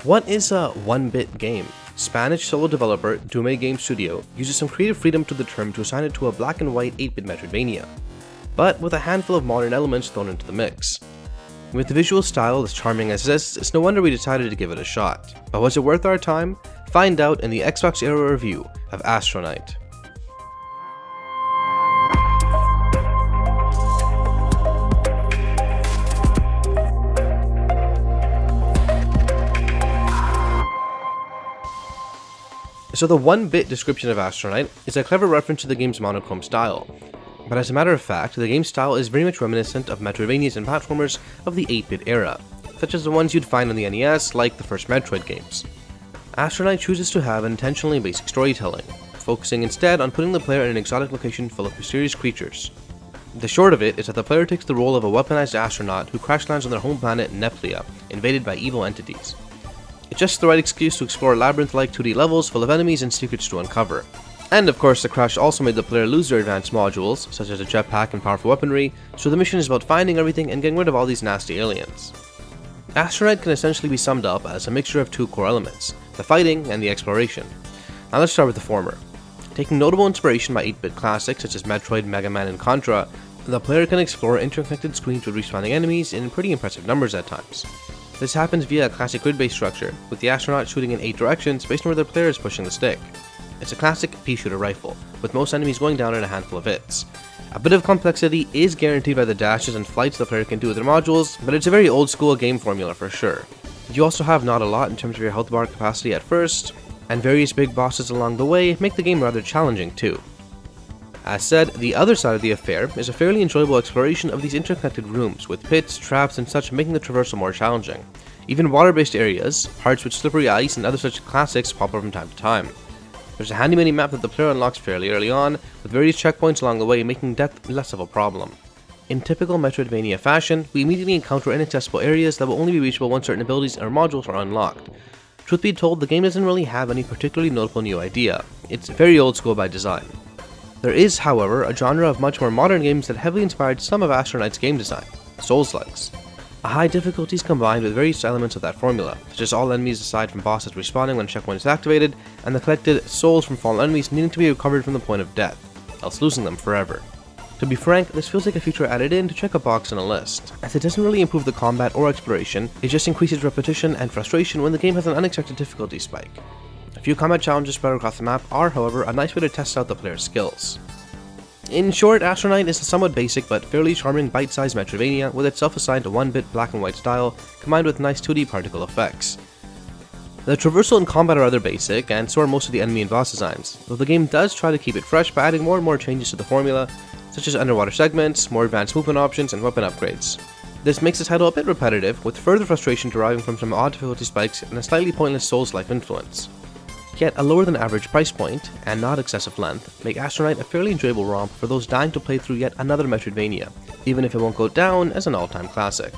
What is a 1-bit game? Spanish solo developer Dume Games Studio uses some creative freedom to the term to assign it to a black and white 8-bit metroidvania, but with a handful of modern elements thrown into the mix. With the visual style as charming as this, it's no wonder we decided to give it a shot. But was it worth our time? Find out in the XboxEra review of Astronite. So the 1-bit description of Astronite is a clever reference to the game's monochrome style. But as a matter of fact, the game's style is very much reminiscent of metroidvanias and platformers of the 8-bit era, such as the ones you'd find on the NES like the first Metroid games. Astronite chooses to have intentionally basic storytelling, focusing instead on putting the player in an exotic location full of mysterious creatures. The short of it is that the player takes the role of a weaponized astronaut who crash lands on their home planet Neplia, invaded by evil entities. It's just the right excuse to explore labyrinth-like 2D levels full of enemies and secrets to uncover. And of course, the crash also made the player lose their advanced modules, such as a jetpack and powerful weaponry, so the mission is about finding everything and getting rid of all these nasty aliens. Astronite can essentially be summed up as a mixture of two core elements, the fighting and the exploration. Now let's start with the former. Taking notable inspiration by 8-bit classics such as Metroid, Mega Man, and Contra, the player can explore interconnected screens with respawning enemies in pretty impressive numbers at times. This happens via a classic grid-based structure, with the astronaut shooting in 8 directions based on where the player is pushing the stick. It's a classic pea-shooter rifle, with most enemies going down in a handful of hits. A bit of complexity is guaranteed by the dashes and flights the player can do with their modules, but it's a very old-school game formula for sure. You also have not a lot in terms of your health bar capacity at first, and various big bosses along the way make the game rather challenging too. As said, the other side of the affair is a fairly enjoyable exploration of these interconnected rooms, with pits, traps, and such making the traversal more challenging. Even water-based areas, parts with slippery ice, and other such classics pop up from time to time. There's a handy mini-map that the player unlocks fairly early on, with various checkpoints along the way making death less of a problem. In typical Metroidvania fashion, we immediately encounter inaccessible areas that will only be reachable once certain abilities or modules are unlocked. Truth be told, the game doesn't really have any particularly notable new idea. It's very old school by design. There is, however, a genre of much more modern games that heavily inspired some of Astronite's game design, Souls-likes. A high difficulty is combined with various elements of that formula, such as all enemies aside from bosses respawning when a checkpoint is activated, and the collected souls from fallen enemies needing to be recovered from the point of death, else losing them forever. To be frank, this feels like a feature added in to check a box in a list, as it doesn't really improve the combat or exploration, it just increases repetition and frustration when the game has an unexpected difficulty spike. A few combat challenges spread across the map are, however, a nice way to test out the player's skills. In short, Astronite is a somewhat basic but fairly charming bite-sized Metroidvania with its self-assigned 1-bit black and white style, combined with nice 2D particle effects. The traversal and combat are rather basic, and so are most of the enemy and boss designs, though the game does try to keep it fresh by adding more and more changes to the formula, such as underwater segments, more advanced movement options, and weapon upgrades. This makes the title a bit repetitive, with further frustration deriving from some odd difficulty spikes and a slightly pointless Souls-like influence. Yet a lower than average price point, and not excessive length, make Astronite a fairly enjoyable romp for those dying to play through yet another Metroidvania, even if it won't go down as an all-time classic.